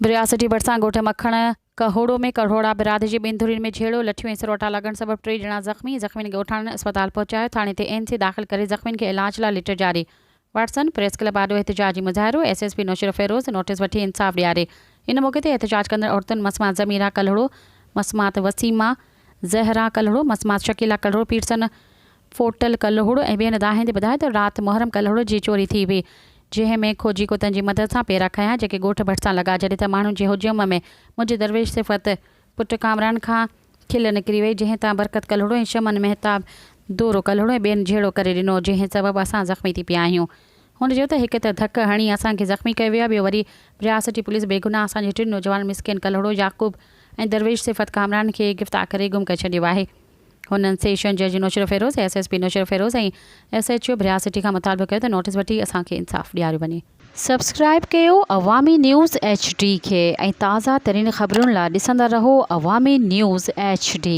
बिरासटी भरिसां ॻोठ मखण कहोड़ो में कढ़ोड़ा बिरादरी जी ॿिनि धुरियुनि में झेड़ो लठियूं ऐं सरोटा लॻण सबबि 3 ॼणा ज़ख़्मियुनि खे ॻोठाणनि अस्पताल पहुचायो। थाणे ते एनसी दाख़िल करे ज़ख़्मियुनि खे इलाज लाइ लिटर जारी। वाटसन प्रेस क्लब आॾो एहतिजाजी मुज़ाहिरो। एसएसपी नौशर फ़िरोज़ नोटिस वठी इंसाफ़ ॾियारे। इन मौक़े ते एहतिजाज कंदड़ औरतुनि मसमात ज़मीरा कलहड़ो, मसमात वसीमा ज़हरा कलहड़ो, मसमात शकीला कलहड़ो, पीरसन फोटल कलहड़ो ऐं ॿियनि दाहिंदे ॿुधायो त राति मुहर्रम कलहड़ो जी चोरी थी हुई, जंहिं में खोजी कुतनि जी मदद सां पेरा खयां जेके ॻोठ भरिसां लॻा, जॾहिं त माण्हुनि जे हुजूम में मुंहिंजे दरवेश सिफ़त पुटु कामरान खां खिल निकिरी वई, जंहिं तां बरकत कलहड़ो ऐं शमन मेहताब दोरो कलहड़ो ऐं ॿियनि झेड़ो करे ॾिनो, जंहिं सबबि असां ज़ख़्मी थी पिया आहियूं। हुन चयो त हिकु त धक हणी असांखे ज़ख़्मी कयो वियो आहे, ॿियो वरी बिरासटी पुलिस बेगुनाह असांजे 3 नौजवान मिसकिन कलहड़ो, याकूब ऐं दरवेश सिफ़त कामरान खे गिरफ़्तार करे गुम करे छॾियो आहे। हुननि सेशन जज नौशर फ़िरोज़, एसएसपी नौशर फ़िरोज़ ऐं एसएचओ बिरासटी खां मुतालबो कयो त नोटिस वठी असांखे इंसाफ़ ॾियारियो वञे। सब्सक्राइब कयो अवामी न्यूज़ HD खे ऐं ताज़ा तरीन ख़बरुनि लाइ ॾिसंदा रहो अवामी न्यूज़ HD।